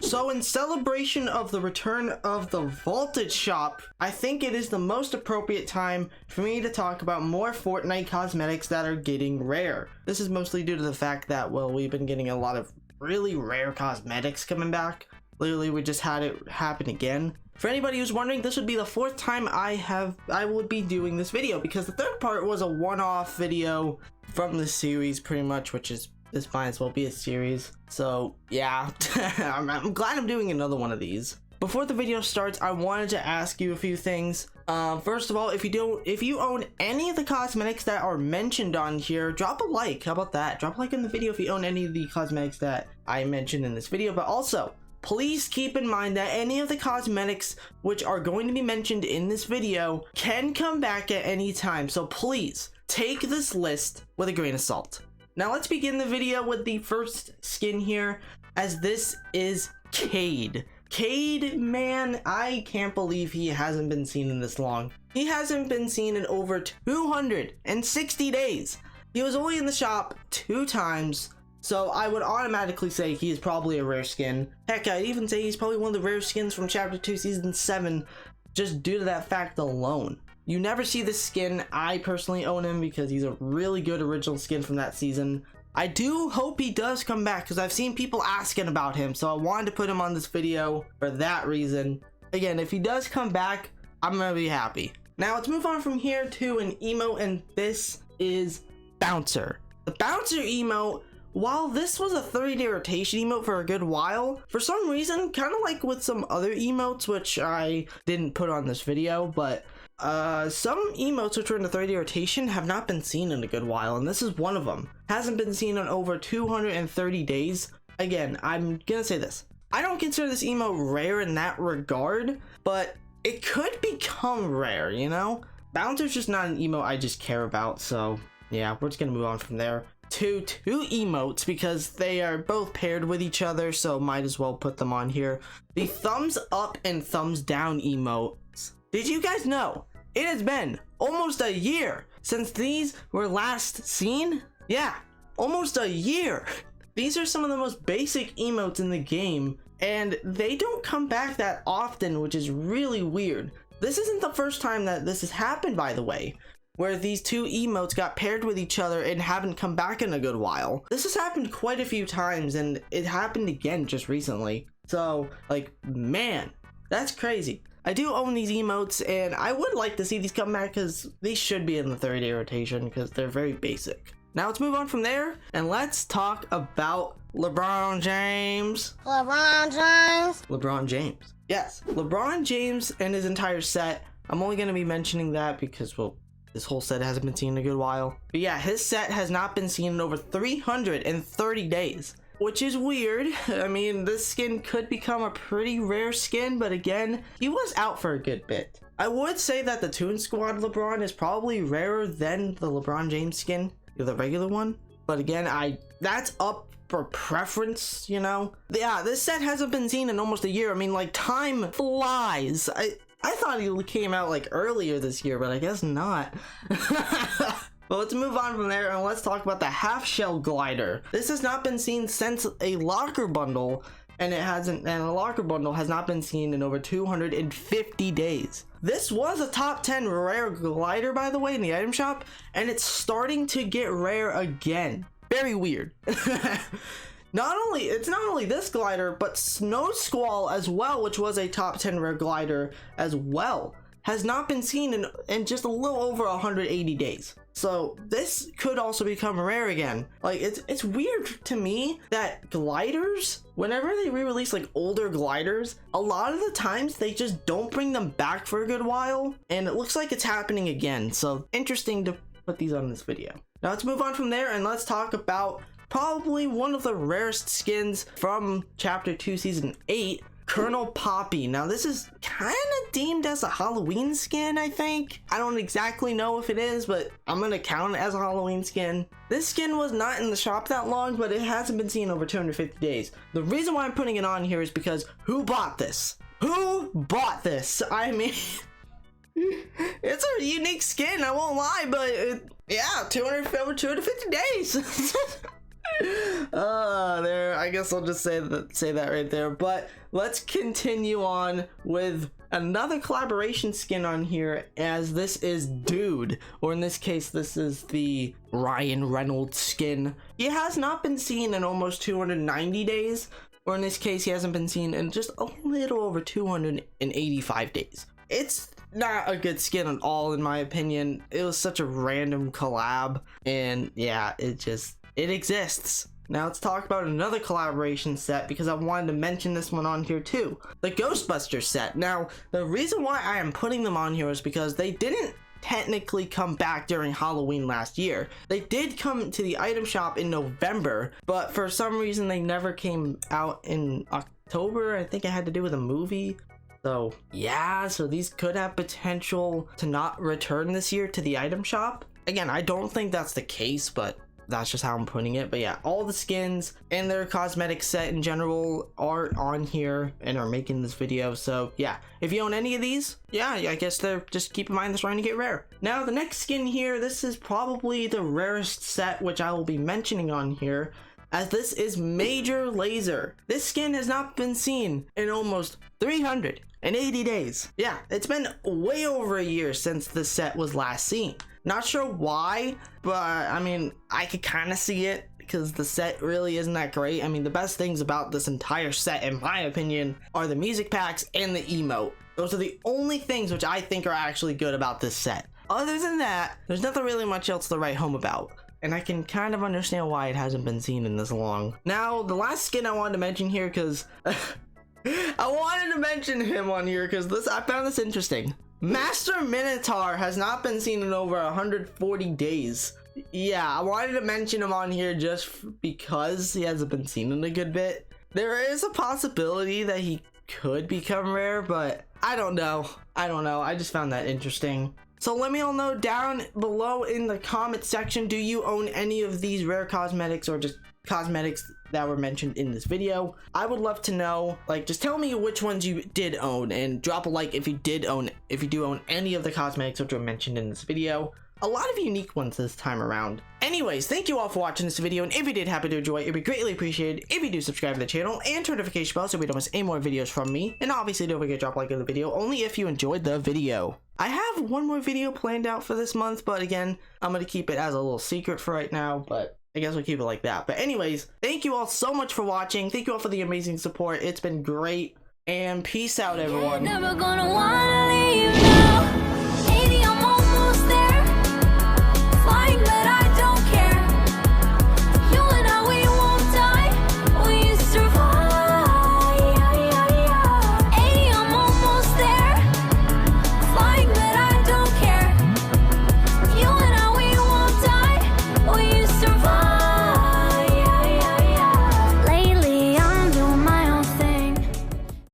So in celebration of the return of the vaulted shop, I think it is the most appropriate time for me to talk about more Fortnite cosmetics that are getting rare. This is mostly due to the fact that, well, we've been getting a lot of really rare cosmetics coming back. Literally, we just had it happen again. For anybody who's wondering, this would be the fourth time I would be doing this video, because the third part was a one-off video from the series pretty much, which is, this might as well be a series. So yeah, I'm glad I'm doing another one of these. Before the video starts, I wanted to ask you a few things. First of all, if you own any of the cosmetics that are mentioned on here, drop a like. How about that? Drop a like in the video if you own any of the cosmetics that I mentioned in this video. But also, please keep in mind that any of the cosmetics which are going to be mentioned in this video can come back at any time. So please take this list with a grain of salt. Now let's begin the video with the first skin here, as this is Cade. Cade, man, I can't believe he hasn't been seen in this long. He hasn't been seen in over 260 days. He was only in the shop 2 times, so I would automatically say he is probably a rare skin. Heck, I'd even say he's probably one of the rare skins from Chapter 2 Season 7, just due to that fact alone. You never see this skin. I personally own him because he's a really good original skin from that season. I do hope he does come back because I've seen people asking about him, so I wanted to put him on this video for that reason. Again, if he does come back, I'm gonna be happy. Now let's move on from here to an emote, and this is Bouncer. The Bouncer emote, while this was a 30-day rotation emote for a good while, for some reason, kind of like with some other emotes, which I didn't put on this video, but some emotes which were in the 30-day rotation have not been seen in a good while, and this is one of them. Hasn't been seen in over 230 days. Again, I'm gonna say this. I don't consider this emote rare in that regard, but it could become rare, you know? Bouncer's just not an emote I just care about, so yeah, we're just gonna move on from there to 2 emotes because they are both paired with each other, so might as well put them on here. The thumbs up and thumbs down emotes. Did you guys know it has been almost a year since these were last seen? Yeah, almost a year. These are some of the most basic emotes in the game, and they don't come back that often, which is really weird. This isn't the first time that this has happened, by the way, where these 2 emotes got paired with each other and haven't come back in a good while. This has happened quite a few times, and it happened again just recently. So, like, man, that's crazy. I do own these emotes, and I would like to see these come back because these should be in the 30-day rotation because they're very basic. Now let's move on from there, and let's talk about LeBron James. LeBron James. Yes, LeBron James and his entire set. I'm only going to be mentioning that because, well, this whole set hasn't been seen in a good while. But yeah, his set has not been seen in over 330 days. Which is weird. I mean, this skin could become a pretty rare skin, but again, he was out for a good bit. I would say that the Toon Squad LeBron is probably rarer than the LeBron James skin, the regular one. But again, that's up for preference, you know? Yeah, this set hasn't been seen in almost a year. I mean, like, time flies. I thought he came out like earlier this year, but I guess not. But let's move on from there and let's talk about the half shell glider. This has not been seen since a locker bundle, and a locker bundle has not been seen in over 250 days. This was a top 10 rare glider, by the way, in the item shop, and it's starting to get rare again. Very weird. It's not only this glider, but Snow Squall as well, which was a top 10 rare glider as well, has not been seen in just a little over 180 days. So this could also become rare again. Like, it's weird to me that gliders, whenever they re-release like older gliders, a lot of the times they just don't bring them back for a good while, and it looks like it's happening again. So interesting to put these on this video. Now let's move on from there and let's talk about probably one of the rarest skins from Chapter 2 Season 8, Colonel Poppy. Now this is kind of deemed as a Halloween skin, I think. I don't exactly know if it is, but I'm gonna count it as a Halloween skin. This skin was not in the shop that long, but it hasn't been seen over 250 days. The reason why I'm putting it on here is because who bought this? Who bought this? I mean, it's a unique skin, I won't lie, but yeah, over 250 days. There, I guess I'll just say that right there. But let's continue on with another collaboration skin on here, as this is Dude, or in this case, this is the Ryan Reynolds skin. He has not been seen in almost 290 days, or in this case, he hasn't been seen in just a little over 285 days. It's not a good skin at all, in my opinion. It was such a random collab, and yeah, it exists. Now let's talk about another collaboration set, because I wanted to mention this one on here too. The Ghostbusters set. Now, the reason why I am putting them on here is because they didn't technically come back during Halloween last year. They did come to the item shop in November, but for some reason they never came out in October. I think it had to do with a movie. So yeah, so these could have potential to not return this year to the item shop. Again, I don't think that's the case, but that's just how I'm putting it. But yeah, all the skins and their cosmetic set in general are on here and are making this video. So yeah, if you own any of these, yeah, I guess they're just keep in mind they're trying to get rare. Now the next skin here, this is probably the rarest set which I will be mentioning on here, as this is Major Lazer. This skin has not been seen in almost 380 days. Yeah, it's been way over a year since the set was last seen. Not sure why, but I mean, I could kind of see it because the set really isn't that great. I mean, the best things about this entire set, in my opinion, are the music packs and the emote. Those are the only things which I think are actually good about this set. Other than that, there's nothing really much else to write home about, and I can kind of understand why it hasn't been seen in this long. Now, the last skin I wanted to mention here, because I wanted to mention him on here because I found this interesting. Master Minotaur has not been seen in over 140 days. Yeah, I wanted to mention him on here just because he hasn't been seen in a good bit. There is a possibility that he could become rare, but I don't know. I just found that interesting. So let me all know down below in the comment section, do you own any of these rare cosmetics or just cosmetics that were mentioned in this video? I would love to know. Like, just tell me which ones you did own, and drop a like if you do own any of the cosmetics which were mentioned in this video. A lot of unique ones this time around. Anyways, thank you all for watching this video, and if you did happen to enjoy it, it'd be greatly appreciated if you do subscribe to the channel and turn notification bell so we don't miss any more videos from me. And obviously don't forget to drop a like on the video, only if you enjoyed the video. I have one more video planned out for this month, but again, I'm gonna keep it as a little secret for right now, but I guess we'll keep it like that. But anyways, thank you all so much for watching. Thank you all for the amazing support. It's been great, and peace out, everyone. Never gonna wanna leave now.